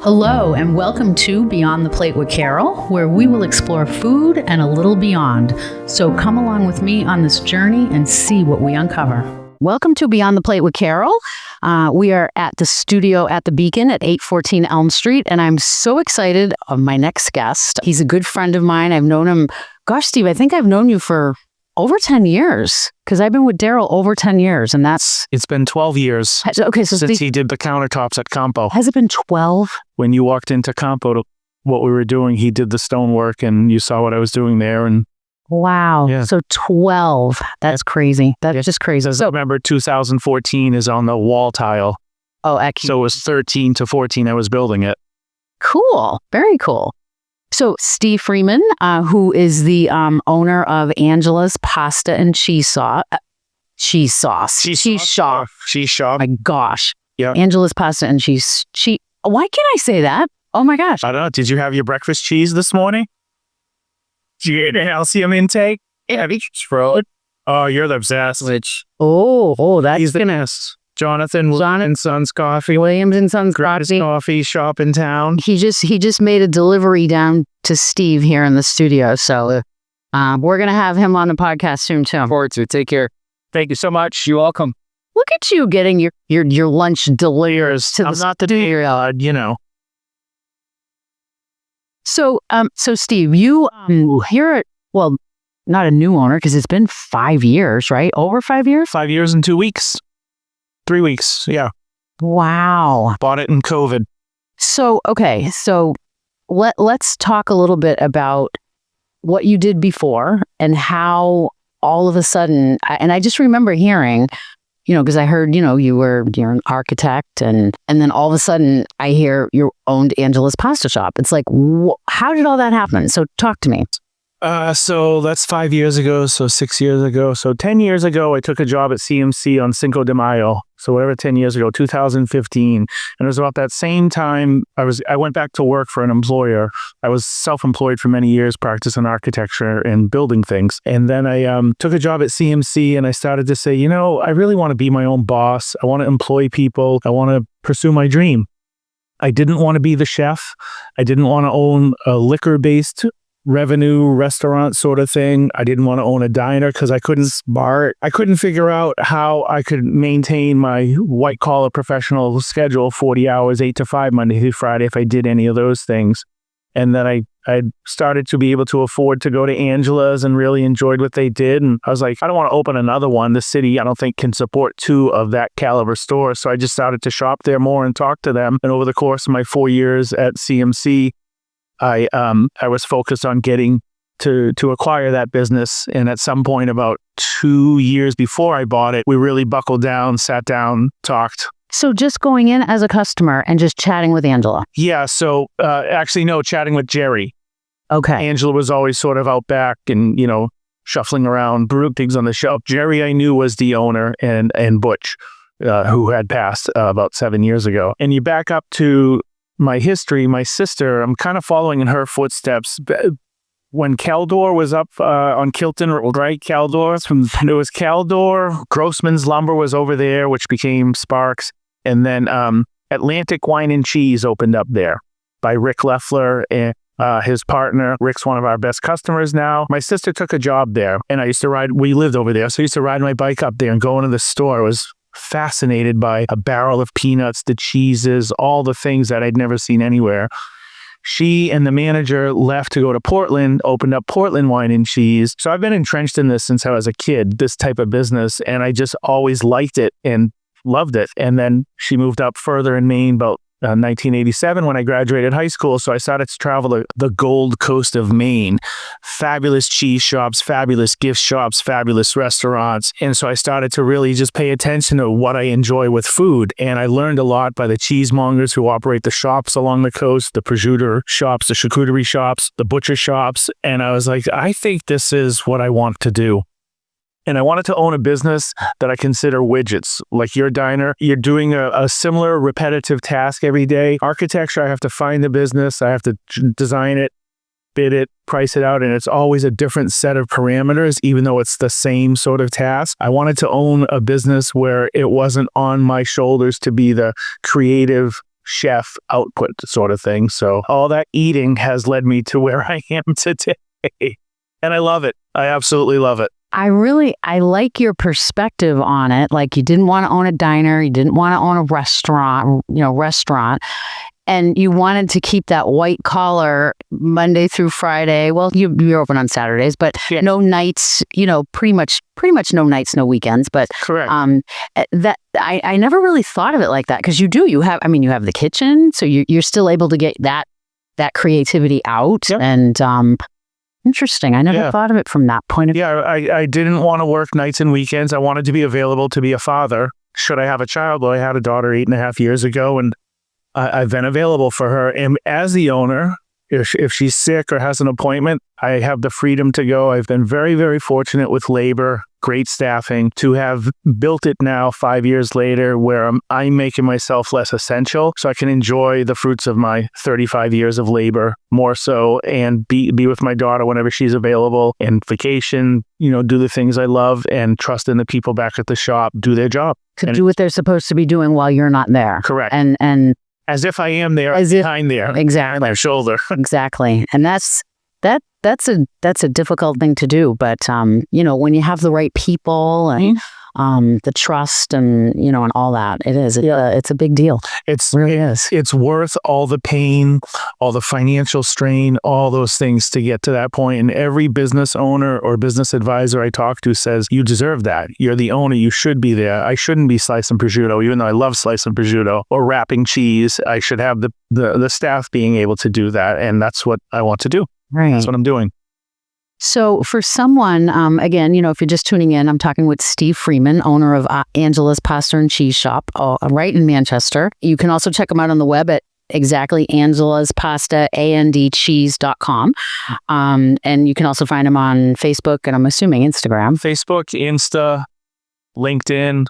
Hello and welcome to Beyond the Plate with Carol, where we will explore food and a little beyond. So come along with me on this journey and see what we uncover. Welcome to Beyond the Plate with Carol. We are at the studio at the Beacon at 814 Elm Street, and I'm so excited of my next guest. He's a good friend of mine. I've known him, Steve, I think I've known you for over 10 years, because I've been with Daryl over 10 years, and It's been 12 years since he did the countertops at Campo. Has it been 12? When you walked into Campo, what we were doing, he did the stonework, and you saw what I was doing there. And wow. Yeah. So 12. That's crazy. That's just crazy. So remember, 2014 is on the wall tile. Oh, excellent. So it was 13 to 14 I was building it. Cool. Very cool. So Steve Freeman, who is the owner of Angela's Pasta and Cheese Sauce. Cheese Shop. My gosh. Yeah. Angela's Pasta and Cheese. Why can't I say that? Oh my gosh. I don't know. Did you have your breakfast cheese this morning? Did you get a calcium intake? Yeah, you just throw it. Oh, you're the obsessed. That's goodness. Jonathan and Sons Coffee. Williams and Sons Coffee shop in town. He just made a delivery down to Steve here in the studio. So we're going to have him on the podcast soon too. Forward to. Take care. Thank you so much. You're welcome. Look at you getting your lunch delirious to I'm the not the studio. So Steve, you're not a new owner because it's been 5 years, right? Over 5 years? 5 years and 2 weeks. 3 weeks, yeah. Wow. Bought it in COVID. So, okay. So let's talk a little bit about what you did before and how all of a sudden, and I just remember hearing, because I heard, you're an architect and then all of a sudden I hear you owned Angela's Pasta Shop. It's like, how did all that happen? So talk to me. So that's 5 years ago. So 6 years ago. So 10 years ago, I took a job at CMC on Cinco de Mayo. So whatever, 10 years ago, 2015. And it was about that same time I went back to work for an employer. I was self-employed for many years, practicing architecture and building things. And then I took a job at CMC and I started to say, I really want to be my own boss. I want to employ people. I want to pursue my dream. I didn't want to be the chef. I didn't want to own a liquor-based revenue restaurant sort of thing. I didn't want to own a diner because I couldn't figure out how I could maintain my white collar professional schedule, 40 hours, 8 to 5, Monday through Friday, if I did any of those things. And then I started to be able to afford to go to Angela's and really enjoyed what they did. And I was like, I don't want to open another one. The city, I don't think, can support 2 of that caliber stores. So I just started to shop there more and talk to them. And over the course of my 4 years at CMC, I was focused on getting to acquire that business. And at some point about 2 years before I bought it, we really buckled down, sat down, talked. So just going in as a customer and just chatting with Angela. Yeah. So actually, no, chatting with Jerry. Okay. Angela was always sort of out back and, shuffling around, brewing things on the shelf. Jerry, I knew, was the owner, and Butch, who had passed about 7 years ago. And you back up to my history, my sister, I'm kind of following in her footsteps. When Caldor was up on Kilton, right? Caldor, there was Caldor, Grossman's Lumber was over there, which became Sparks. And then Atlantic Wine and Cheese opened up there by Rick Leffler and his partner. Rick's one of our best customers now. My sister took a job there and I used to we lived over there. So I used to ride my bike up there and go into the store. It was fascinated by a barrel of peanuts, the cheeses, all the things that I'd never seen anywhere. She and the manager left to go to Portland, opened up Portland Wine and Cheese. So I've been entrenched in this since I was a kid, this type of business, and I just always liked it and loved it. And then she moved up further in Maine about 1987 when I graduated high school. So I started to travel the Gold Coast of Maine. Fabulous cheese shops, fabulous gift shops, fabulous restaurants. And so I started to really just pay attention to what I enjoy with food. And I learned a lot by the cheesemongers who operate the shops along the coast, the prosciutto shops, the charcuterie shops, the butcher shops. And I was like, I think this is what I want to do. And I wanted to own a business that I consider widgets. Like your diner, you're doing a similar repetitive task every day. Architecture, I have to find the business, I have to design it, bid it, price it out, and it's always a different set of parameters, even though it's the same sort of task. I wanted to own a business where it wasn't on my shoulders to be the creative chef output sort of thing. So all that eating has led me to where I am today. And I love it. I absolutely love it. I like your perspective on it. Like, you didn't want to own a diner, you didn't want to own a restaurant, and you wanted to keep that white collar Monday through Friday. Well, you're open on Saturdays, but no nights, pretty much no nights, no weekends. But correct. That I never really thought of it like that, because you have the kitchen, so you're still able to get that creativity out. Yep. And interesting. I never thought of it from that point of view. Yeah, I didn't want to work nights and weekends. I wanted to be available to be a father. Should I have a child? Well, I had a daughter 8.5 years ago, and I've been available for her. And as the owner, if she's sick or has an appointment, I have the freedom to go. I've been very, very fortunate with labor, great staffing, to have built it now 5 years later, where I'm making myself less essential so I can enjoy the fruits of my 35 years of labor more so, and be with my daughter whenever she's available, and vacation, do the things I love, and trust in the people back at the shop, do their job. To do what they're supposed to be doing while you're not there. Correct. And as if I am there, behind there, exactly, on their shoulder. Exactly. And that's a difficult thing to do. But when you have the right people and the trust and and all that, it's a big deal. It really is. It's worth all the pain, all the financial strain, all those things to get to that point. And every business owner or business advisor I talk to says, you deserve that. You're the owner. You should be there. I shouldn't be slicing prosciutto, even though I love slicing prosciutto, or wrapping cheese. I should have the staff being able to do that. And that's what I want to do. Right. That's what I'm doing. So for someone, again, if you're just tuning in, I'm talking with Steve Freeman, owner of Angela's Pasta and Cheese Shop, right in Manchester. You can also check him out on the web at exactly angelaspasta.cheese.com. And you can also find him on Facebook, and I'm assuming Instagram. Facebook, Insta, LinkedIn.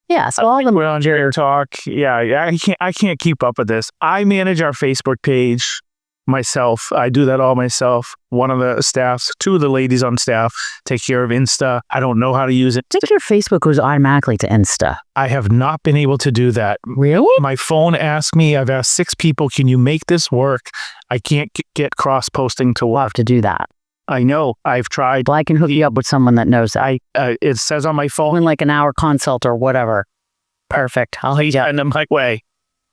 Yeah, so all of them. We're on TikTok. Yeah, I can't keep up with this. I manage our Facebook page myself. I do that all myself. One of the staffs, two of the ladies on staff take care of Insta. I don't know how to use it. I think your Facebook goes automatically to Insta. I have not been able to do that. Really? My phone asked me, I've asked 6 people, can you make this work? I can't get cross-posting to We'll have to do that. I know. I've tried. Well, I can hook you up with someone that knows that. It says on my phone. In like an hour consult or whatever. Perfect. I'll hook you up. And I'm like, way,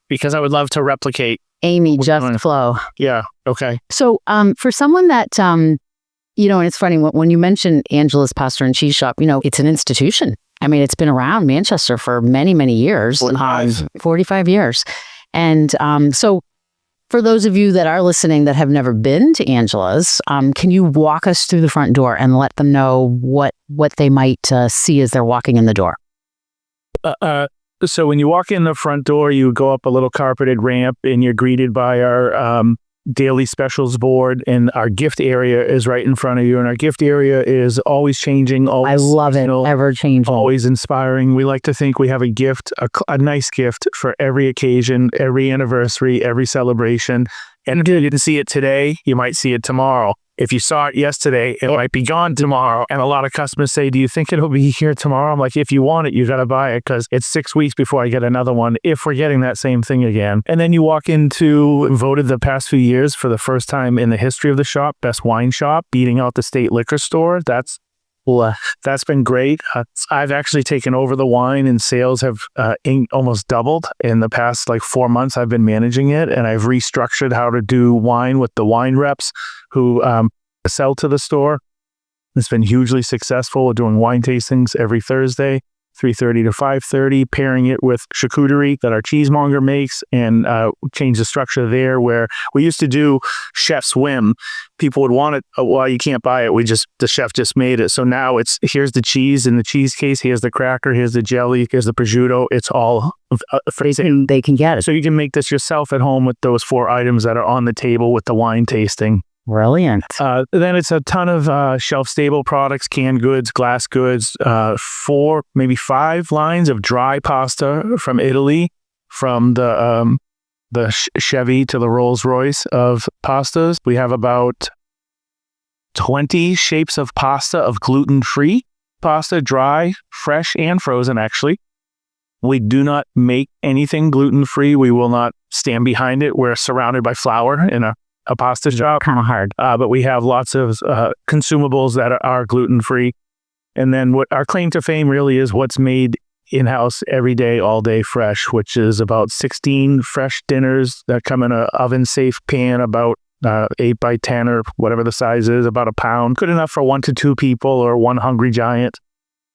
because I would love to replicate. Amy, just flow. Yeah. Okay. So for someone that, and it's funny, when you mention Angela's Pasta and Cheese Shop, it's an institution. I mean, it's been around Manchester for many, many years. 45 years. And so for those of you that are listening that have never been to Angela's, can you walk us through the front door and let them know what they might see as they're walking in the door? So when you walk in the front door, you go up a little carpeted ramp, and you're greeted by our daily specials board, and our gift area is right in front of you. And our gift area is always changing. Always, I love it. Ever changing. Always inspiring. We like to think we have a gift, a nice gift for every occasion, every anniversary, every celebration. And if you didn't see it today, you might see it tomorrow. If you saw it yesterday, it might be gone tomorrow. And a lot of customers say, do you think it'll be here tomorrow? I'm like, if you want it, you got to buy it, because it's 6 weeks before I get another one, if we're getting that same thing again. And then you walk into, voted the past few years for the first time in the history of the shop, best wine shop, beating out the state liquor store. That's been great. I've actually taken over the wine, and sales have almost doubled in the past 4 months. I've been managing it, and I've restructured how to do wine with the wine reps who sell to the store. It's been hugely successful. We're doing wine tastings every Thursday, 3:30 to 5:30, pairing it with charcuterie that our cheesemonger makes, and change the structure there, where we used to do chef's whim. People would want it. Oh, well, you can't buy it. The chef just made it. So now it's, here's the cheese in the cheese case, here's the cracker, here's the jelly, here's the prosciutto. It's all they can get it. So you can make this yourself at home with those 4 items that are on the table with the wine tasting. Brilliant. Then it's a ton of shelf-stable products, canned goods, glass goods, 4, maybe 5 lines of dry pasta from Italy, from the Chevy to the Rolls-Royce of pastas. We have about 20 shapes of pasta, of gluten-free pasta, dry, fresh, and frozen, actually. We do not make anything gluten-free. We will not stand behind it. We're surrounded by flour in a pasta shop. Kind of hard. But we have lots of consumables that are gluten-free. And then what our claim to fame really is what's made in-house every day, all day fresh, which is about 16 fresh dinners that come in an oven-safe pan, about 8 by 10 or whatever the size is, about a pound. Good enough for 1 to 2 people or one hungry giant.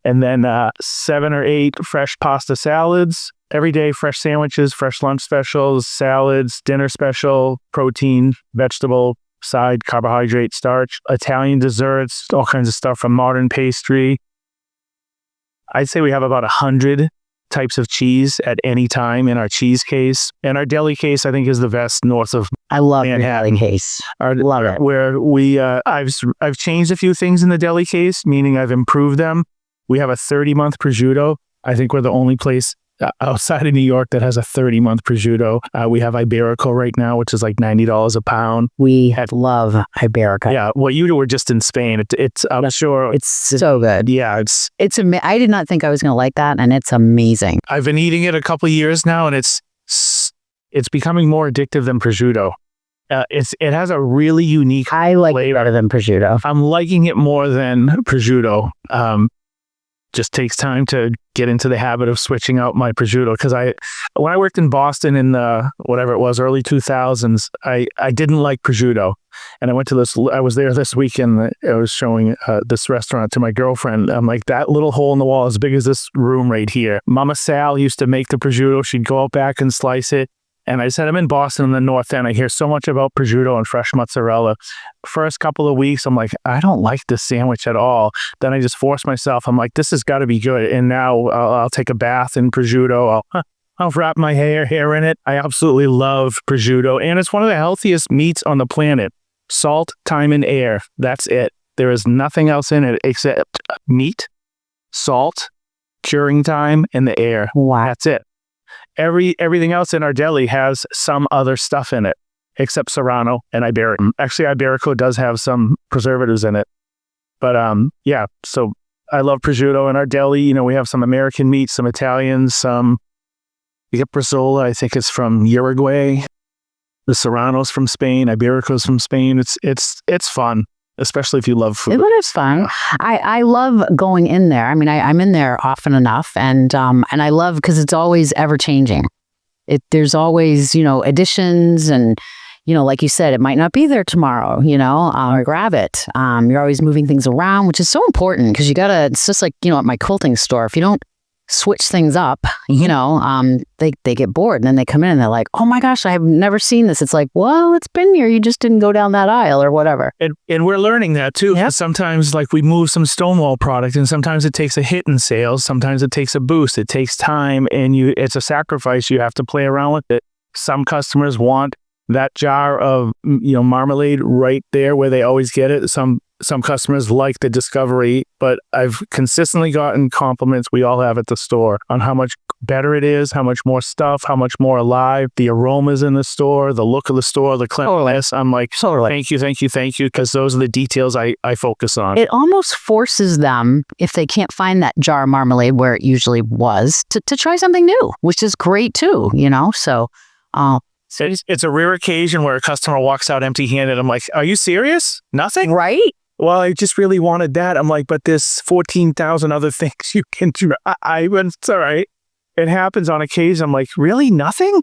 And then 7 or 8 fresh pasta salads, every day fresh sandwiches, fresh lunch specials, salads, dinner special, protein, vegetable, side, carbohydrate, starch, Italian desserts, all kinds of stuff from modern pastry. I'd say we have about 100 types of cheese at any time in our cheese case. And our deli case, I think, is the best north of I love your Manhattan. deli case. Love it. Where we, I've changed a few things in the deli case, meaning I've improved them. We have a 30-month prosciutto. I think we're the only place outside of New York that has a 30-month prosciutto. We have Iberico right now, which is like $90 a pound. We love Iberico. Yeah, well, you were just in Spain. It's I'm sure. It's so good. Yeah, I did not think I was going to like that, and it's amazing. I've been eating it a couple of years now, and it's becoming more addictive than prosciutto. It has a really unique I like flavor. it better than prosciutto. I'm liking it more than prosciutto. Just takes time to get into the habit of switching out my prosciutto, because when I worked in Boston in the whatever it was early 2000s, I didn't like prosciutto, and I was there this weekend. I was showing this restaurant to my girlfriend. I'm like, that little hole in the wall as big as this room right here. Mama Sal used to make the prosciutto. She'd go out back and slice it. And I said, I'm in Boston in the North End. I hear so much about prosciutto and fresh mozzarella. First couple of weeks, I'm like, I don't like this sandwich at all. Then I just forced myself. I'm like, this has got to be good. And now I'll take a bath in prosciutto. I'll wrap my hair in it. I absolutely love prosciutto. And it's one of the healthiest meats on the planet. Salt, time, and air. That's it. There is nothing else in it except meat, salt, curing time, and the air. Wow. That's it. Everything else in our deli has some other stuff in it, except Serrano and Iberico. Actually, Iberico does have some preservatives in it. But yeah, so I love prosciutto in our deli. You know, we have some American meat, some Italian, we get Brazola, I think it's from Uruguay. The Serrano's from Spain, Iberico's from Spain. It's fun, especially if you love food. It is fun. I love going in there. I mean, I'm in there often enough, and I love because it's always ever changing. There's always, additions, and like you said, it might not be there tomorrow. Grab it. You're always moving things around, which is so important because you gotta. It's just like at my quilting store. If you don't switch things up, they get bored, and then they come in and they're like, oh my gosh, I have never seen this. It's like, well, it's been here. You just didn't go down that aisle or whatever. And we're learning that too. Yep. Sometimes like we move some Stonewall product, and sometimes it takes a hit in sales. Sometimes it takes a boost. It takes time, and it's a sacrifice. You have to play around with it. Some customers want that jar of marmalade right there where they always get it. Some customers like the discovery, but I've consistently gotten compliments, we all have at the store, on how much better it is, how much more stuff, how much more alive, the aromas in the store, the look of the store, the cleanliness. I'm like, totally. Thank you, because those are the details I focus on. It almost forces them, if they can't find that jar of marmalade where it usually was, to try something new, which is great too, so... It's a rare occasion where a customer walks out empty-handed. I'm like, are you serious? Nothing? Right? Well, I just really wanted that. I'm like, but there's 14,000 other things you can do. It's all right. It happens on occasion. I'm like, really? Nothing?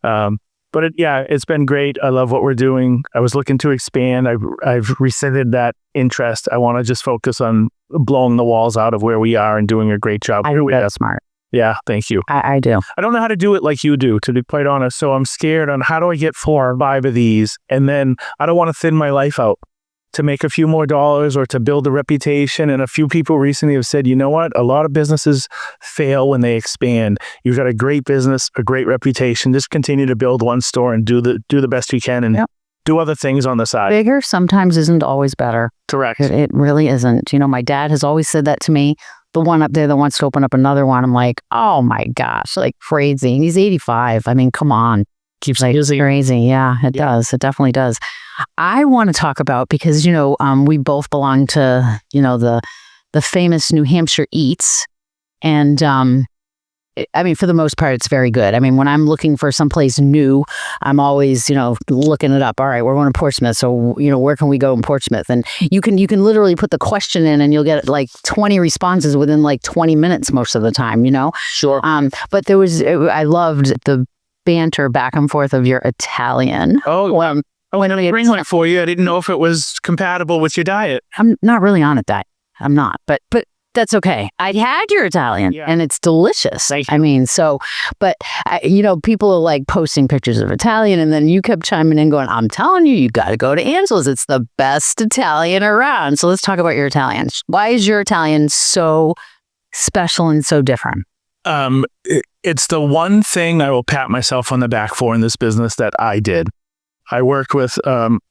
But it's been great. I love what we're doing. I was looking to expand. I've rescinded that interest. I want to just focus on blowing the walls out of where we are and doing a great job. I think that's smart. Yeah, thank you. I do. I don't know how to do it like you do, to be quite honest. So I'm scared on how do I get 4 or 5 of these? And then I don't want to thin my life out to make a few more dollars or to build a reputation. And a few people recently have said, you know what? A lot of businesses fail when they expand. You've got a great business, a great reputation. Just continue to build one store and do the best you can and do other things on the side. Bigger sometimes isn't always better. Correct. It really isn't. My dad has always said that to me. The one up there that wants to open up another one, I'm like, oh my gosh, like crazy. And he's 85. I mean, come on. Keeps busy. Crazy. Yeah, it does. It definitely does. I want to talk about, because, we both belong to, the famous New Hampshire Eats. And I mean, for the most part, it's very good. I mean, when I'm looking for someplace new, I'm always, looking it up. All right, we're going to Portsmouth. So, where can we go in Portsmouth? And you can literally put the question in and you'll get like 20 responses within like 20 minutes most of the time, Sure. But I loved the banter back and forth of your Italian. I went to bring one for you. I didn't know if it was compatible with your diet. I'm not really on a diet. I'm not, but that's okay. I had your Italian and it's delicious. Thank you. I mean, but people are like posting pictures of Italian and then you kept chiming in going, I'm telling you, you got to go to Ansel's. It's the best Italian around. So let's talk about your Italian. Why is your Italian so special and so different? It's the one thing I will pat myself on the back for in this business that I did. I worked with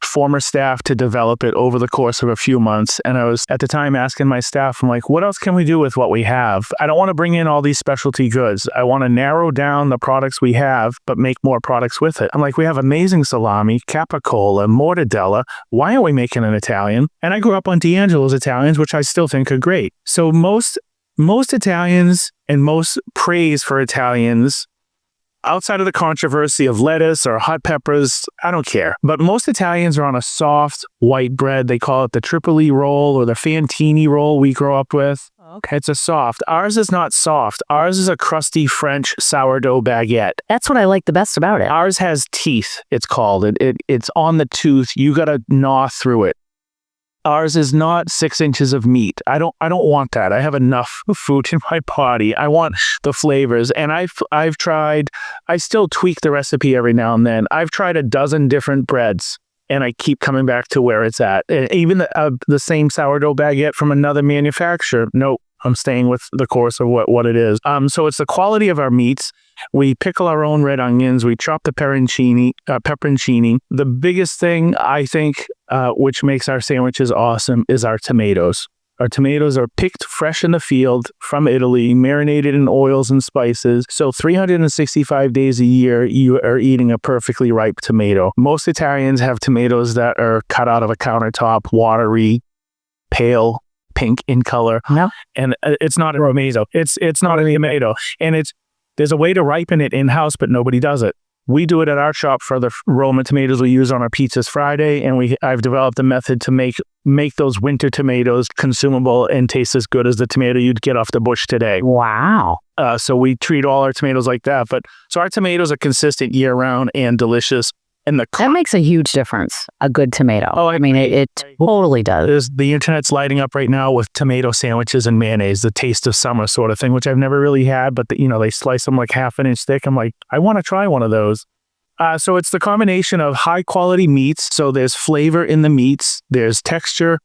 former staff to develop it over the course of a few months. And I was at the time asking my staff, I'm like, what else can we do with what we have? I don't want to bring in all these specialty goods. I want to narrow down the products we have, but make more products with it. I'm like, we have amazing salami, capicola, mortadella. Why aren't we making an Italian? And I grew up on D'Angelo's Italians, which I still think are great. So most Italians and most praise for Italians, outside of the controversy of lettuce or hot peppers, I don't care. But most Italians are on a soft white bread. They call it the Tripoli roll or the Fantini roll we grew up with. Okay. It's a soft. Ours is not soft. Ours is a crusty French sourdough baguette. That's what I like the best about it. Ours has teeth, it's called. It's on the tooth. You got to gnaw through it. Ours is not 6 inches of meat. I don't want that. I have enough food in my body. I want the flavors. And I've tried, I still tweak the recipe every now and then. I've tried a dozen different breads and I keep coming back to where it's at. Even the same sourdough baguette from another manufacturer. Nope. I'm staying with the course of what it is. So it's the quality of our meats. We pickle our own red onions. We chop the pepperoncini. The biggest thing, I think, which makes our sandwiches awesome is our tomatoes. Our tomatoes are picked fresh in the field from Italy, marinated in oils and spices. So 365 days a year, you are eating a perfectly ripe tomato. Most Italians have tomatoes that are cut out of a countertop, watery, pale, pink in color. No. And it's not a tomato. It's not a tomato. And there's a way to ripen it in-house, but nobody does it. We do it at our shop for the Roma tomatoes we use on our pizzas Friday, and I've developed a method to make those winter tomatoes consumable and taste as good as the tomato you'd get off the bush today. Wow. So we treat all our tomatoes like that. So our tomatoes are consistent year-round and delicious. And that makes a huge difference, a good tomato. Oh, I mean, it totally does. The internet's lighting up right now with tomato sandwiches and mayonnaise, the taste of summer sort of thing, which I've never really had, but they slice them like half an inch thick. I'm like, I want to try one of those. So it's the combination of high quality meats. So there's flavor in the meats, there's texture,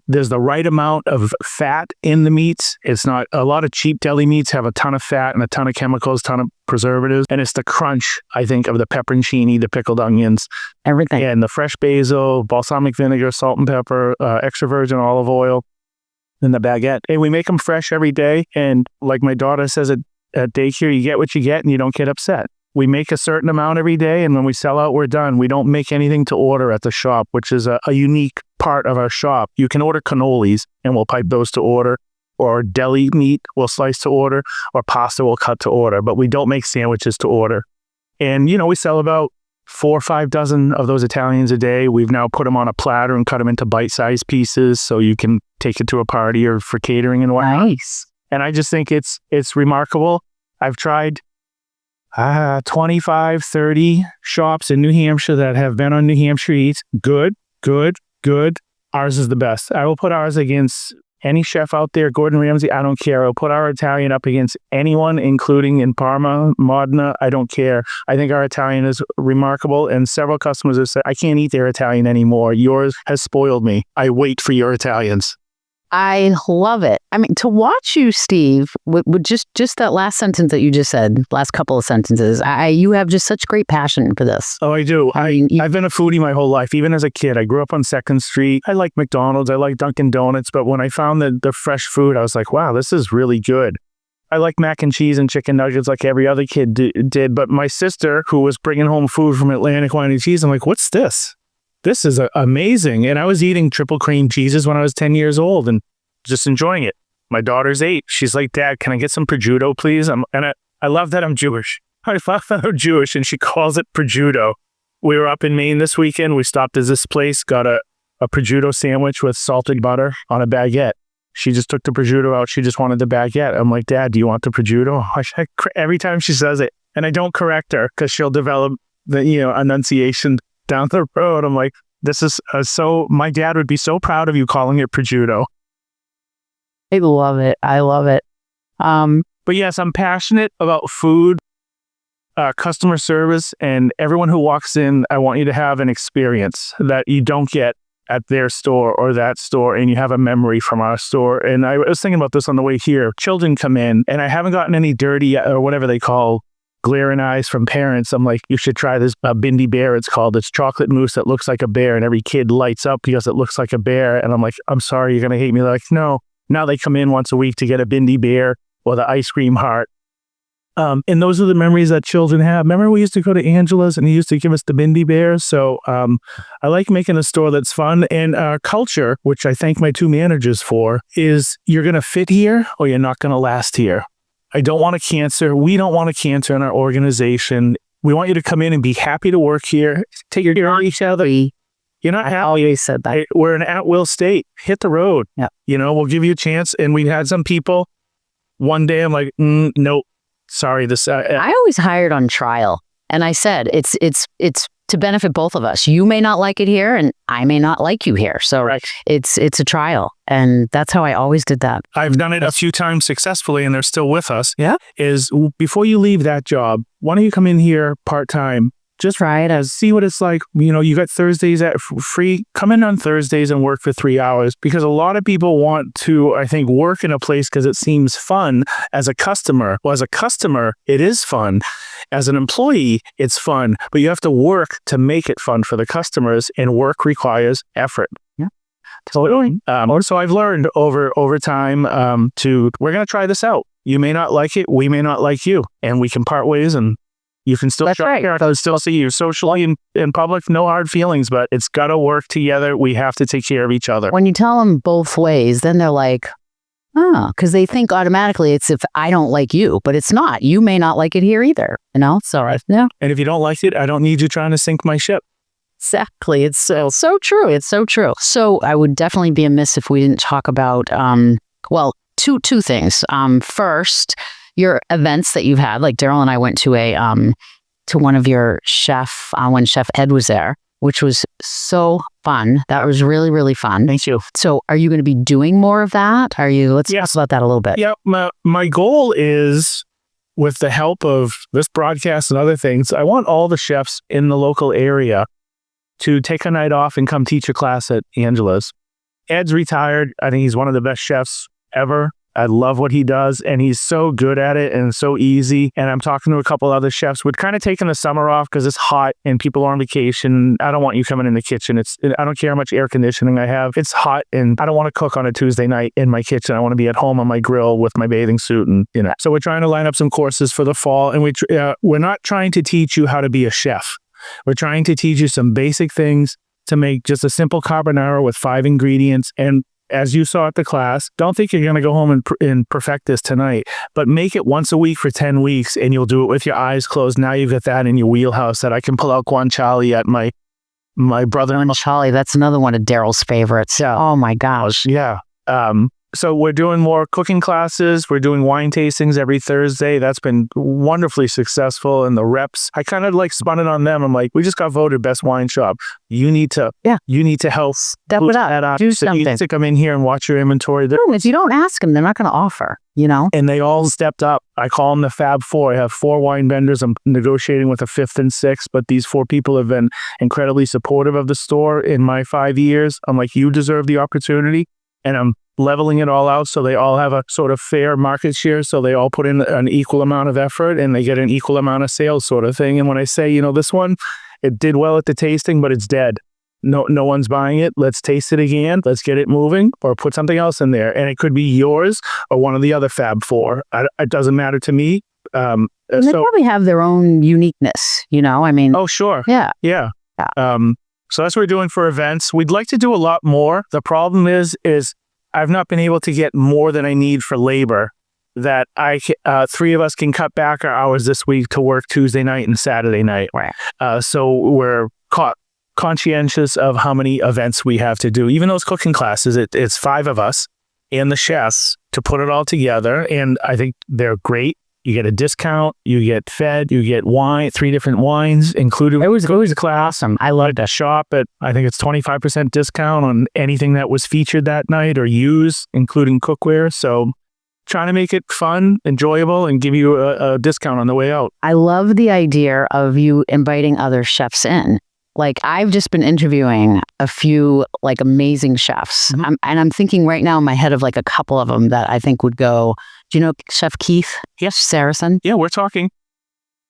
there's the right amount of fat in the meats. It's not a lot of cheap deli meats have a ton of fat and a ton of chemicals, ton of preservatives. And it's the crunch, I think, of the pepperoncini, the pickled onions, everything. And the fresh basil, balsamic vinegar, salt and pepper, extra virgin olive oil, and the baguette. And we make them fresh every day. And like my daughter says at daycare, you get what you get and you don't get upset. We make a certain amount every day, and when we sell out, we're done. We don't make anything to order at the shop, which is a unique part of our shop. You can order cannolis, and we'll pipe those to order, or deli meat we'll slice to order, or pasta we'll cut to order, but we don't make sandwiches to order. And, we sell about 4 or 5 dozen of those Italians a day. We've now put them on a platter and cut them into bite-sized pieces so you can take it to a party or for catering and whatnot. Nice. And I just think it's remarkable. I've tried 25, 30 shops in New Hampshire that have been on New Hampshire Eats. Good. Ours is the best. I will put ours against any chef out there, Gordon Ramsay, I don't care. I'll put our Italian up against anyone, including in Parma, Modena, I don't care. I think our Italian is remarkable, and several customers have said, I can't eat their Italian anymore. Yours has spoiled me. I wait for your Italians. I love it. I mean, to watch you, Steve, with just that last sentence that you just said, last couple of sentences, you have just such great passion for this. Oh, I do. I've been a foodie my whole life. Even as a kid, I grew up on 2nd Street. I like McDonald's. I like Dunkin' Donuts. But when I found the fresh food, I was like, wow, this is really good. I like mac and cheese and chicken nuggets like every other kid did. But my sister, who was bringing home food from Atlantic Wine and Cheese, I'm like, what's this? This is amazing. And I was eating triple cream cheeses when I was 10 years old and just enjoying it. My daughter's 8. She's like, Dad, can I get some prosciutto, please? I love that I'm Jewish. I love that I'm Jewish, and she calls it prosciutto. We were up in Maine this weekend. We stopped at this place, got a prosciutto sandwich with salted butter on a baguette. She just took the prosciutto out. She just wanted the baguette. I'm like, Dad, do you want the prosciutto? Every time she says it, and I don't correct her because she'll develop the enunciation down the road. I'm like, this is my dad would be so proud of you calling it prosciutto. I love it. I love it. But yes, I'm passionate about food, customer service, and everyone who walks in, I want you to have an experience that you don't get at their store or that store, and you have a memory from our store. And I was thinking about this on the way here. Children come in, and I haven't gotten any dirty or whatever they call glaring eyes from parents. I'm like, you should try this Bindi Bear, it's called. It's chocolate mousse that looks like a bear, and every kid lights up because it looks like a bear. And I'm like, I'm sorry, you're going to hate me. They're like, no. Now they come in once a week to get a Bindi Bear or the ice cream heart. And those are the memories that children have. Remember, we used to go to Angela's and he used to give us the Bindi Bears. So I like making a store that's fun. And our culture, which I thank my 2 managers for, is you're going to fit here or you're not going to last here. I don't want a cancer. We don't want a cancer in our organization. We want you to come in and be happy to work here. Take care of each other. You're not happy. I always said that. We're an at-will state. Hit the road. Yeah. We'll give you a chance. And we had some people, one day I'm like, nope. Sorry, I always hired on trial, and I said it's to benefit both of us. You may not like it here, and I may not like you here. So right. It's a trial, and that's how I always did that. I've done it a few times successfully, and they're still with us. Yeah. Is before you leave that job, why don't you come in here part-time? Just try it out. See what it's like. You got Thursdays at free. Come in on Thursdays and work for 3 hours, because a lot of people want to, I think, work in a place because it seems fun as a customer. Well, as a customer, it is fun. As an employee, it's fun, but you have to work to make it fun for the customers, and work requires effort. Yeah. Totally. So I've learned over time we're going to try this out. You may not like it. We may not like you, and we can part ways, and you can still shop here. I can still see you socially in public. No hard feelings, but it's got to work together. We have to take care of each other. When you tell them both ways, then they're like, because they think automatically it's if I don't like you, but it's not. You may not like it here either. So right. Yeah. And if you don't like it, I don't need you trying to sink my ship. Exactly. It's so true. It's so true. So I would definitely be amiss if we didn't talk about, two things. First, your events that you've had, like Daryl and I went to to one of your chef when Chef Ed was there, which was so fun. That was really, really fun. Thank you. So are you going to be doing more of that? Let's talk about that a little bit. Yeah. My goal is, with the help of this broadcast and other things, I want all the chefs in the local area to take a night off and come teach a class at Angela's. Ed's retired. I think he's one of the best chefs ever. I love what he does, and he's so good at it and so easy. And I'm talking to a couple other chefs. We're kind of taking the summer off because it's hot and people are on vacation. I don't want you coming in the kitchen. I don't care how much air conditioning I have. It's hot, and I don't want to cook on a Tuesday night in my kitchen. I want to be at home on my grill with my bathing suit, and So we're trying to line up some courses for the fall, and we're not trying to teach you how to be a chef. We're trying to teach you some basic things to make just a simple carbonara with 5 ingredients. And as you saw at the class, don't think you're going to go home and perfect this tonight, but make it once a week for 10 weeks, and you'll do it with your eyes closed. Now you've got that in your wheelhouse that I can pull out guanciale at my brother. Guanciale, that's another one of Daryl's favorites. Yeah. Oh my gosh. Yeah. So we're doing more cooking classes. We're doing wine tastings every Thursday. That's been wonderfully successful. And the reps, I kind of spun it on them. I'm like, we just got voted best wine shop. You need to help step it up. Do something. You need to come in here and watch your inventory. If you don't ask them, they're not going to offer, And they all stepped up. I call them the Fab Four. I have 4 wine vendors. I'm negotiating with a 5th and 6th, but these 4 people have been incredibly supportive of the store in my 5 years. I'm like, you deserve the opportunity. And I'm leveling it all out so they all have a sort of fair market share, so they all put in an equal amount of effort and they get an equal amount of sales, sort of thing. And when I say, this one, it did well at the tasting, but it's dead. No one's buying it. Let's taste it again. Let's get it moving, or put something else in there. And it could be yours or one of the other Fab Four. It doesn't matter to me. They probably have their own uniqueness, Oh, sure. Yeah. So that's what we're doing for events. We'd like to do a lot more. The problem is I've not been able to get more than I need for labor, that three of us can cut back our hours this week to work Tuesday night and Saturday night. Right. So we're conscientious of how many events we have to do. Even those cooking classes, it's 5 of us and the chefs to put it all together. And I think they're great. You get a discount, you get fed, you get wine, 3 different wines included. It was awesome. I loved it. Shop at, I think it's 25% discount on anything that was featured that night or used, including cookware. So trying to make it fun, enjoyable, and give you a discount on the way out. I love the idea of you inviting other chefs in. Like, I've just been interviewing a few like amazing chefs. Mm-hmm. I'm thinking right now in my head of like a couple of them that I think would go. Do you know Chef Keith? Yes. Saracen? Yeah, we're talking.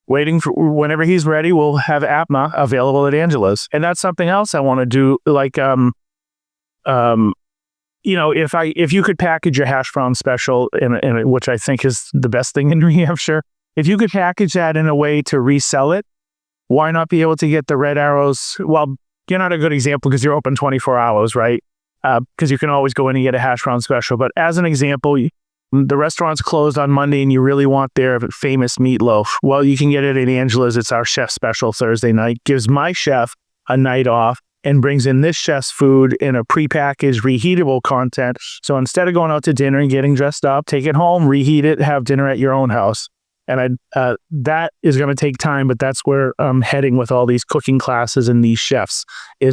Waiting for whenever he's ready, we'll have APMA available at Angela's. And that's something else I want to do. Like, if you could package a hash brown special, in which I think is the best thing in New Hampshire, if you could package that in a way to resell it, why not be able to get the Red Arrows? Well, you're not a good example because you're open 24 hours, right? Because you can always go in and get a hash brown special. But as an example, the restaurant's closed on Monday and you really want their famous meatloaf. Well, you can get it at Angela's. It's our chef special Thursday night. Gives my chef a night off and brings in this chef's food in a prepackaged, reheatable content. So instead of going out to dinner and getting dressed up, take it home, reheat it, have dinner at your own house. And that is going to take time, but that's where I'm heading with all these cooking classes and these chefs.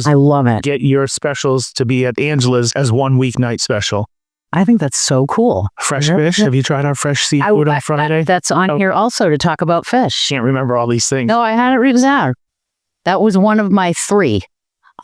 I love it. Get your specials to be at Angela's as 1 weeknight special. I think that's so cool. Fresh fish. Have you tried our fresh seafood on Friday? That's on here also to talk about fish. Can't remember all these things. No, I had it written down. That was one of my 3.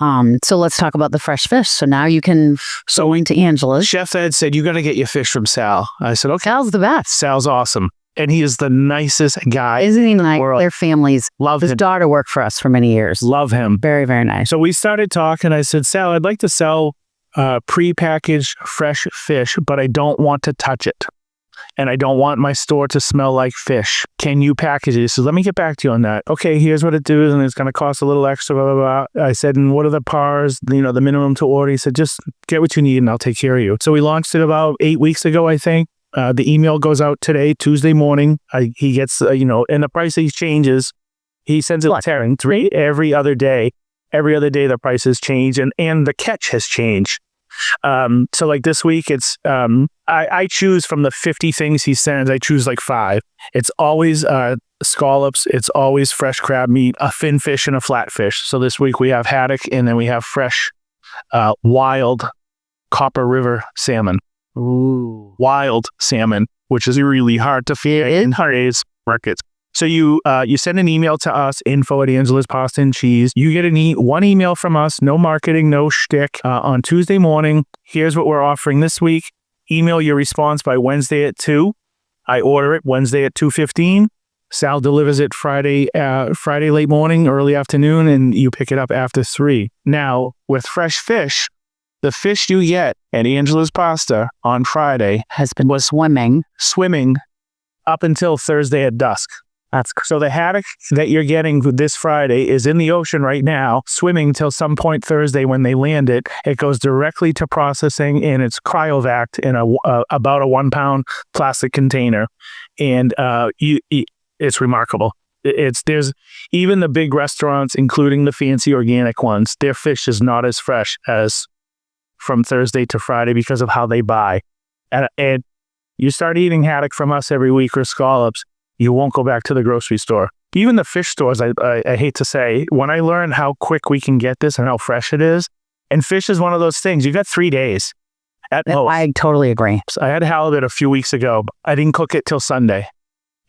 So let's talk about the fresh fish. So now you can go into Angela's. Chef Ed said, you got to get your fish from Sal. I said, okay. Sal's the best. Sal's awesome. And he is the nicest guy. Isn't he nice? Their families. Love his him. daughter worked for us for many years. Love him. Very, very nice. So we started talking. I said, Sal, I'd like to sell pre-packaged fresh fish, but I don't want to touch it. And I don't want my store to smell like fish. Can you package it? He said, let me get back to you on that. Okay, here's what it does, and it's going to cost a little extra, blah, blah, blah. I said, and what are the PARs, the minimum to order? He said, just get what you need and I'll take care of you. So we launched it about 8 weeks ago, I think. The email goes out today, Tuesday morning. He gets, and the price he changes. He sends it every other day. Every other day the prices change and the catch has changed. So like this week, it's I choose from the 50 things he sends. I choose like 5. It's always scallops. It's always fresh crab meat, a fin fish, and a flatfish. So this week we have haddock, and then we have fresh, wild Copper River salmon. Ooh. Wild salmon, which is really hard to feed in today's markets. So you send an email to us, info@Angela's Pasta and Cheese. You get one email from us, no marketing, no shtick, on Tuesday morning. Here's what we're offering this week. Email your response by Wednesday at 2. I order it Wednesday at 2:15. Sal delivers it Friday late morning, early afternoon, and you pick it up after 3. Now, with fresh fish, the fish you get at Angela's Pasta on Friday was swimming up until Thursday at dusk. So the haddock that you're getting this Friday is in the ocean right now, swimming till some point Thursday when they land it. It goes directly to processing, and it's cryovac in about a 1-pound plastic container, and it's remarkable. There's even the big restaurants, including the fancy organic ones, their fish is not as fresh as from Thursday to Friday because of how they buy. And you start eating haddock from us every week or scallops, you won't go back to the grocery store. Even the fish stores, I hate to say, when I learned how quick we can get this and how fresh it is, and fish is one of those things, you got 3 days at most. I totally agree. So I had halibut a few weeks ago. I didn't cook it till Sunday,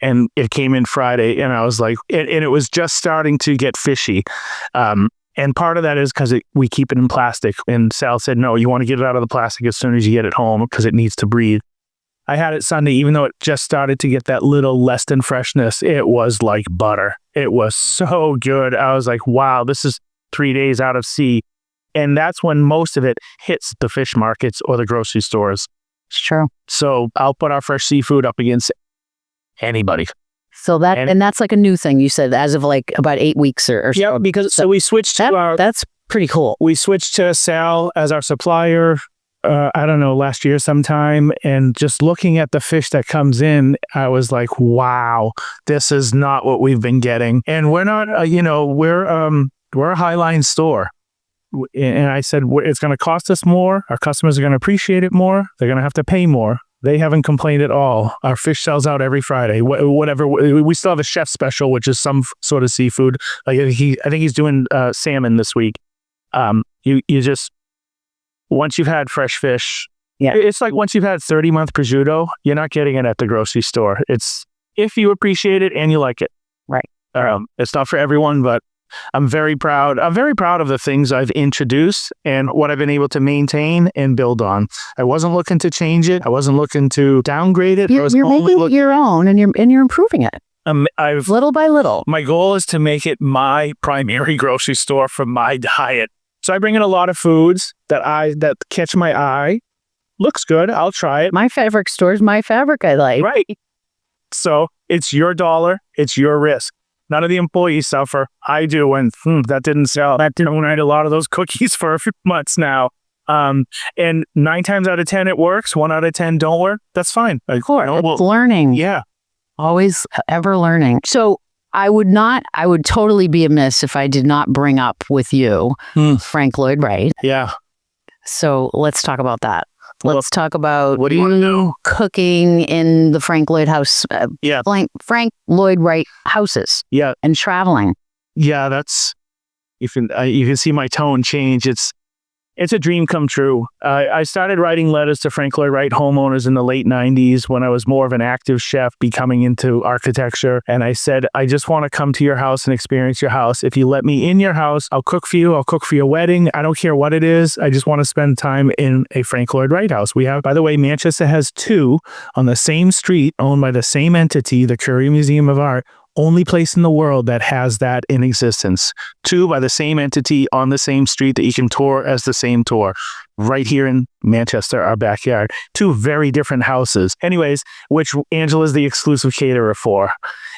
and it came in Friday, and I was like, and it was just starting to get fishy. And part of that is because we keep it in plastic. And Sal said, no, you want to get it out of the plastic as soon as you get it home because it needs to breathe. I had it Sunday, even though it just started to get that little less than freshness, it was like butter. It was so good. I was like, wow, this is 3 days out of sea. And that's when most of it hits the fish markets or the grocery stores. It's true. So I'll put our fresh seafood up against anybody. So and that's like a new thing you said as of like about 8 weeks or so. Yeah, because so we switched to that's pretty cool. We switched to Sal as our supplier I don't know, last year sometime. And just looking at the fish that comes in, I was like, wow, this is not what we've been getting. And we're not, we're a Highline store. And I said, it's going to cost us more. Our customers are going to appreciate it more. They're going to have to pay more. They haven't complained at all. Our fish sells out every Friday. Whatever. We still have a chef special, which is some sort of seafood. Like I think he's doing salmon this week. You just, once you've had fresh fish, it's like once you've had 30-month prosciutto, you're not getting it at the grocery store. It's if you appreciate it and you like it. Right. It's not for everyone, but I'm very proud. I'm very proud of the things I've introduced and what I've been able to maintain and build on. I wasn't looking to change it. I wasn't looking to downgrade it. You're making it your own, and you're improving it. Little by little. My goal is to make it my primary grocery store for my diet. So I bring in a lot of foods that catch my eye. Looks good. I'll try it. My fabric store is my fabric I like. Right. So it's your dollar. It's your risk. None of the employees suffer. I do, and that didn't sell. That didn't write a lot of those cookies for a few months now. And 9 times out of 10 it works. 1 out of 10 don't work. That's fine. Of course, it's learning. Yeah, always ever learning. So I would totally be amiss if I did not bring up with you Frank Lloyd Wright. Yeah. So let's talk about that. Let's talk about what do you want to know? Cooking in the Frank Lloyd house. Frank Lloyd Wright houses. Yeah. And traveling. Yeah, that's you can see my tone change. It's a dream come true. I started writing letters to Frank Lloyd Wright homeowners in the late 90s when I was more of an active chef becoming into architecture. And I said, I just want to come to your house and experience your house. If you let me in your house, I'll cook for you. I'll cook for your wedding. I don't care what it is. I just want to spend time in a Frank Lloyd Wright house. We have, by the way, Manchester has 2 on the same street owned by the same entity, the Curie Museum of Art. Only place in the world that has that in existence. 2 by the same entity on the same street that you can tour as the same tour. Right here in Manchester, our backyard. 2 very different houses. Anyways, which Angela's the exclusive caterer for.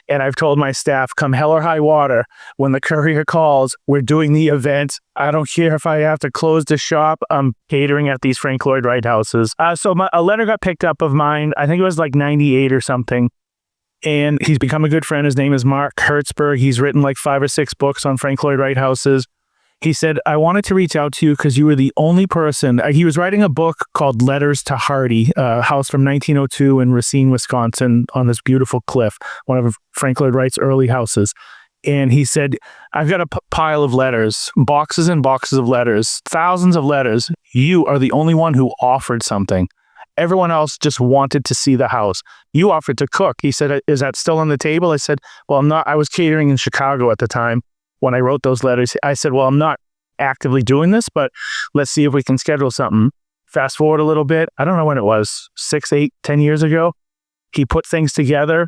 And I've told my staff, come hell or high water, when the courier calls, we're doing the event. I don't care if I have to close the shop. I'm catering at these Frank Lloyd Wright houses. So a letter got picked up of mine. I think it was like 98 or something. And he's become a good friend. His name is Mark Hertzberg. He's written like 5 or 6 books on Frank Lloyd Wright houses. He said, I wanted to reach out to you because you were the only person. He was writing a book called Letters to Hardy, a house from 1902 in Racine, Wisconsin, on this beautiful cliff, one of Frank Lloyd Wright's early houses. And he said, I've got a pile of letters, boxes and boxes of letters, thousands of letters. You are the only one who offered something. Everyone else just wanted to see the house. You offered to cook. He said, is that still on the table? I said, well, I'm not. I was catering in Chicago at the time when I wrote those letters. I said, well, I'm not actively doing this, but let's see if we can schedule something. Fast forward a little bit. I don't know when it was, 6, 8, 10 years ago. He put things together.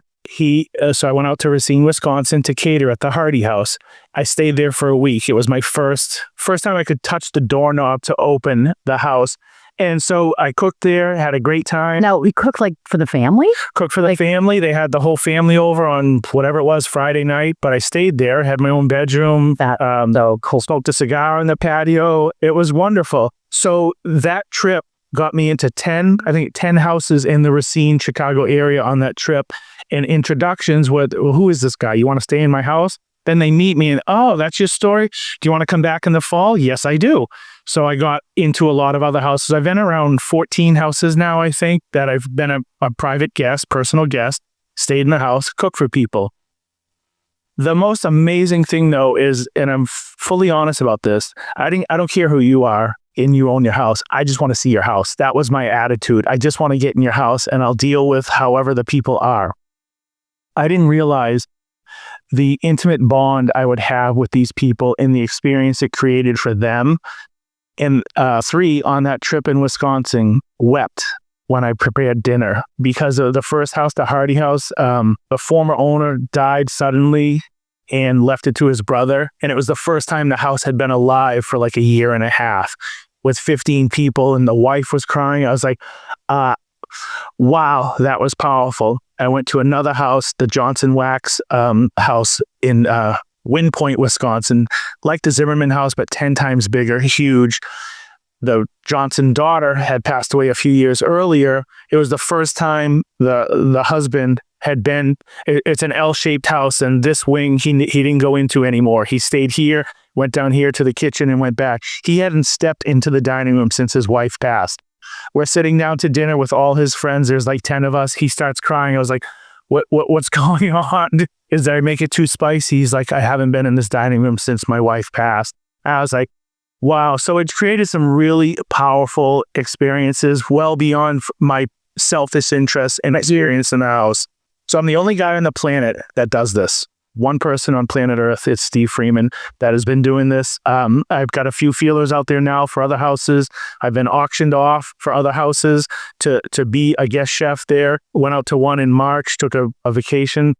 So I went out to Racine, Wisconsin to cater at the Hardy House. I stayed there for a week. It was my first time I could touch the doorknob to open the house. And so I cooked there, had a great time. Now, we cooked like for the family? Cooked for the family. They had the whole family over on whatever it was, Friday night. But I stayed there, had my own bedroom, smoked a cigar on the patio. It was wonderful. So that trip got me into 10 houses in the Racine, Chicago area on that trip. And introductions with, well, who is this guy? You want to stay in my house? Then they meet me and, oh, that's your story? Do you want to come back in the fall? Yes, I do. So I got into a lot of other houses. I've been around 14 houses now, I think, that I've been a private guest, personal guest, stayed in the house, cooked for people. The most amazing thing, though, is, and I'm fully honest about this, I don't care who you are and you own your house. I just want to see your house. That was my attitude. I just want to get in your house and I'll deal with however the people are. I didn't realize the intimate bond I would have with these people and the experience it created for them. And 3 on that trip in Wisconsin wept when I prepared dinner because of the first house, the Hardy House. The former owner died suddenly and left it to his brother. And it was the first time the house had been alive for like a year and a half with 15 people, and the wife was crying. I was like, wow, that was powerful. I went to another house, the Johnson Wax house in Wind Point, Wisconsin, like the Zimmerman house, but 10 times bigger, huge. the Johnson daughter had passed away a few years earlier. It was the first time the husband had been. It's an L-shaped house, and this wing he didn't go into anymore. He stayed here, went down here to the kitchen, and went back. He hadn't stepped into the dining room since his wife passed. We're sitting down to dinner with all his friends. There's like 10 of us. He starts crying. I was like, what's going on? Did I make it too spicy? He's like, I haven't been in this dining room since my wife passed. I was like, wow. So it created some really powerful experiences well beyond my selfish interest and experience in the house. So I'm the only guy on the planet that does this. One person on planet Earth, it's Steve Freeman, that has been doing this. I've got a few feelers out there now for other houses. I've been auctioned off for other houses to be a guest chef there. Went out to one in March, took a vacation,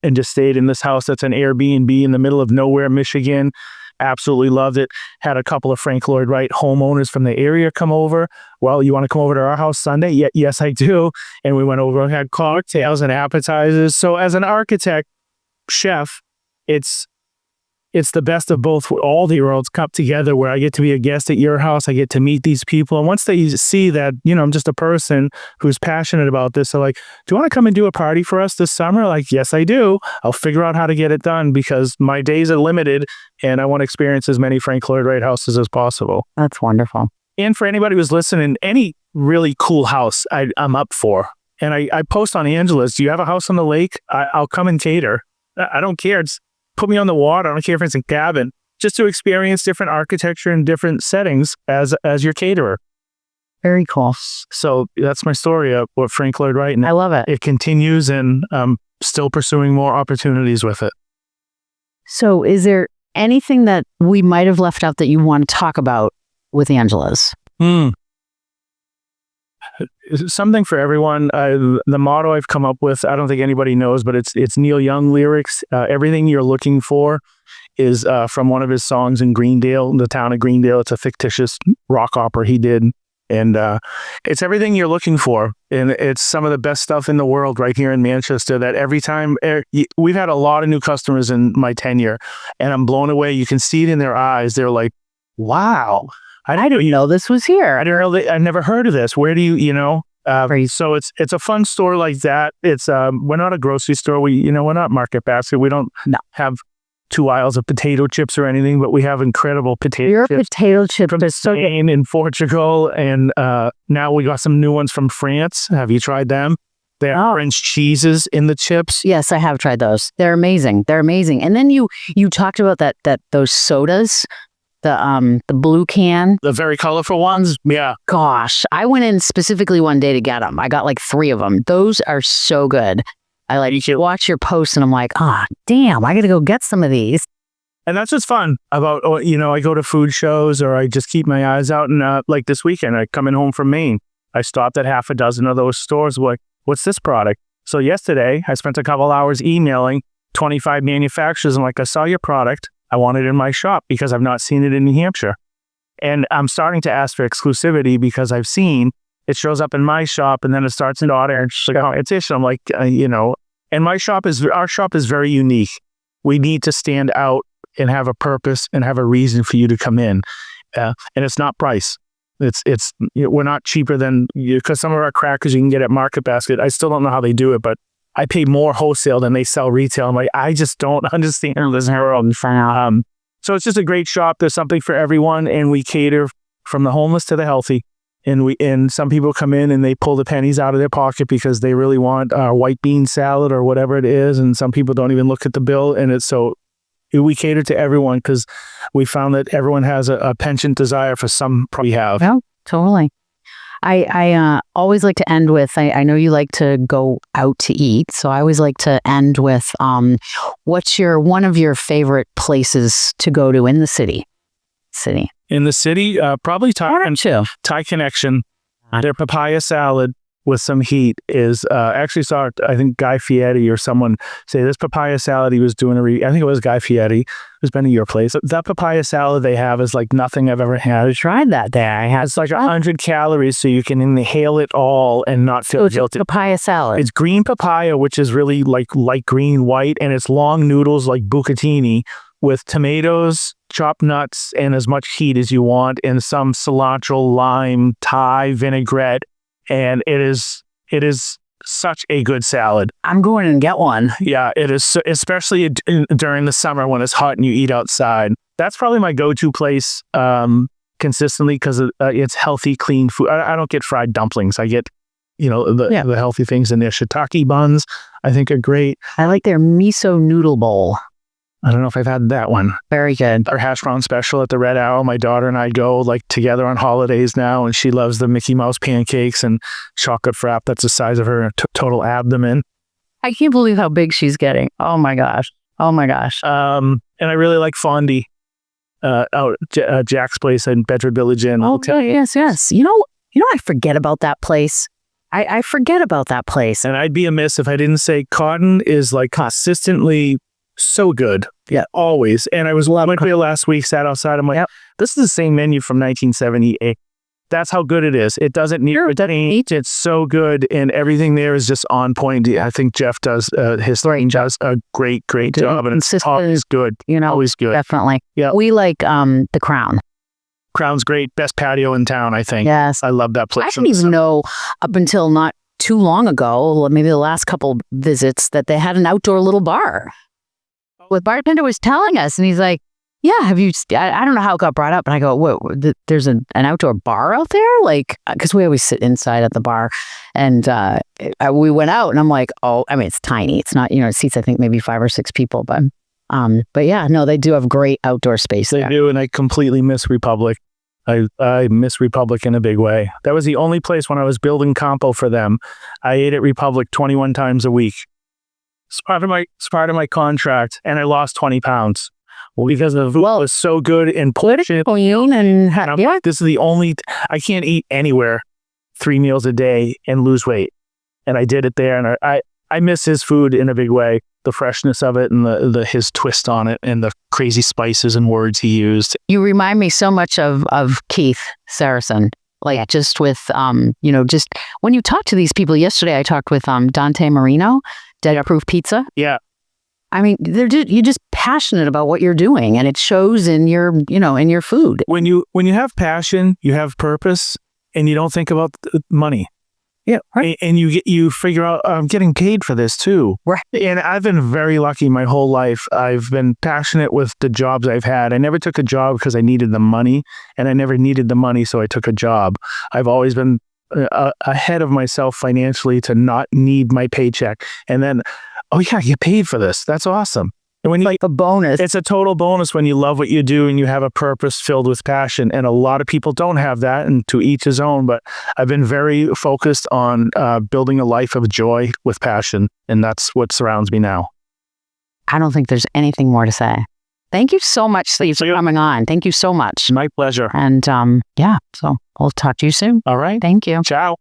and just stayed in this house that's an Airbnb in the middle of nowhere, Michigan. Absolutely loved it. Had a couple of Frank Lloyd Wright homeowners from the area come over. Well, you want to come over to our house Sunday? Yes, I do. And we went over and had cocktails and appetizers. So as an architect, chef, it's the best of both, all the worlds come together, where I get to be a guest at your house. I get to meet these people. And once they see that, I'm just a person who's passionate about this, they're like, do you want to come and do a party for us this summer? Like, yes, I do. I'll figure out how to get it done because my days are limited and I want to experience as many Frank Lloyd Wright houses as possible. That's wonderful. And for anybody who's listening, any really cool house I'm up for. And I post on Angela's, do you have a house on the lake? I'll come and cater. I don't care. It's put me on the water. I don't care if it's a cabin, just to experience different architecture and different settings as your caterer. Very cool. So that's my story of what Frank Lloyd Wright. And I love it. It continues, and I'm still pursuing more opportunities with it. So is there anything that we might have left out that you want to talk about with Angela's? Something for everyone. The motto I've come up with, I don't think anybody knows, but it's Neil Young lyrics. Everything you're looking for is from one of his songs in Greendale, the town of Greendale. It's a fictitious rock opera he did. And it's everything you're looking for. And it's some of the best stuff in the world right here in Manchester, that every time we've had a lot of new customers in my tenure, and I'm blown away. You can see it in their eyes. They're like, wow. I didn't know this was here. I didn't know. I never heard of this. Where do you, So it's a fun store like that. It's we're not a grocery store. We're not Market Basket. We don't have 2 aisles of potato chips or anything, but we have incredible potato chips. Your potato chip from is so good. Spain and Portugal, and now we got some new ones from France. Have you tried them? They have French cheeses in the chips. Yes, I have tried those. They're amazing. And then you talked about those sodas. The blue can. The very colorful ones? Yeah. Gosh, I went in specifically one day to get them. I got like 3 of them. Those are so good. I watch your posts and I'm like, damn, I got to go get some of these. And that's what's fun about, I go to food shows or I just keep my eyes out. And like this weekend, I coming home from Maine. I stopped at half a dozen of those stores. Like, what's this product? So yesterday, I spent a couple hours emailing 25 manufacturers. I'm like, I saw your product. I want it in my shop because I've not seen it in New Hampshire. And I'm starting to ask for exclusivity because I've seen it shows up in my shop and then it starts in order and it's like competition. I'm like, and our shop is very unique. We need to stand out and have a purpose and have a reason for you to come in. And it's not price. We're not cheaper than you, because some of our crackers you can get at Market Basket. I still don't know how they do it, but I pay more wholesale than they sell retail. I'm like, I just don't understand this world. So it's just a great shop. There's something for everyone, and we cater from the homeless to the healthy. And some people come in and they pull the pennies out of their pocket because they really want white bean salad or whatever it is. And some people don't even look at the bill. And we cater to everyone because we found that everyone has a penchant desire for some we have. Yeah, totally. I always like to end with, I know you like to go out to eat, so I always like to end with, what's one of your favorite places to go to in the city? In the city, probably Thai Connection. Their papaya salad with some heat is, I actually saw, I think Guy Fieri or someone say this papaya salad he was doing I think it was Guy Fieri, who's been to your place. That papaya salad they have is like nothing I've ever had. I tried that there. It's like 100 calories, so you can inhale it all and not feel guilty. Papaya salad. It's green papaya, which is really like light green, white, and it's long noodles like bucatini with tomatoes, chopped nuts, and as much heat as you want, and some cilantro, lime, Thai vinaigrette. And it is such a good salad. I'm going to get one. Yeah, it is, especially during the summer when it's hot and you eat outside. That's probably my go-to place consistently because it's healthy, clean food. I don't get fried dumplings. I get, the healthy things in there. Shiitake buns, I think, are great. I like their miso noodle bowl. I don't know if I've had that one. Very good. Our hash brown special at the Red Owl. My daughter and I go like together on holidays now, and she loves the Mickey Mouse pancakes and chocolate frap that's the size of her total abdomen. I can't believe how big she's getting. Oh my gosh. And I really like fondue out at Jack's place in Bedford Village Inn. Oh, yes. I forget about that place. I forget about that place. And I'd be amiss if I didn't say Cotton is like consistently so good. Yeah. Always. And I went there last week, sat outside. I'm like, This is the same menu from 1978. That's how good it is. It doesn't need change. It's so good. And everything there is just on point. I think Jeff does, his thing does a great job. And it's always good. Always good. Definitely. Yeah. We like the Crown. Crown's great. Best patio in town, I think. Yes. I love that place. I didn't even know up until not too long ago, maybe the last couple visits, that they had an outdoor little bar. The bartender was telling us, and he's like, yeah, have you, I don't know how it got brought up, but I go, what, there's an outdoor bar out there? Like, because we always sit inside at the bar, and we went out, and I'm like, it's tiny. It's not, it seats, I think, maybe 5 or 6 people, but yeah, no, they do have great outdoor space there. They do, and I completely miss Republic. I miss Republic in a big way. That was the only place when I was building compo for them. I ate at Republic 21 times a week. It's part of my contract, and I lost 20 pounds. Well, because the food was so good and portion. This is the only, I can't eat anywhere 3 meals a day and lose weight. And I did it there, and I miss his food in a big way. The freshness of it and his twist on it and the crazy spices and words he used. You remind me so much of Keith Saracen. Like just with, just when you talk to these people. Yesterday I talked with Dante Marino, Dead Proof Pizza. Yeah. I mean, you're just passionate about what you're doing, and it shows in your, in your food. When you have passion, you have purpose, and you don't think about money. Yeah, right. And you figure out, I'm getting paid for this too. Right. And I've been very lucky my whole life. I've been passionate with the jobs I've had. I never took a job because I needed the money, and I never needed the money, so I took a job. I've always been ahead of myself financially to not need my paycheck. And then, oh yeah, you paid for this. That's awesome. And when you like a bonus, it's a total bonus when you love what you do and you have a purpose filled with passion. And a lot of people don't have that, and to each his own. But I've been very focused on building a life of joy with passion. And that's what surrounds me now. I don't think there's anything more to say. Thank you so much, Steve, for coming on. Thank you so much. My pleasure. And so I'll talk to you soon. All right. Thank you. Ciao.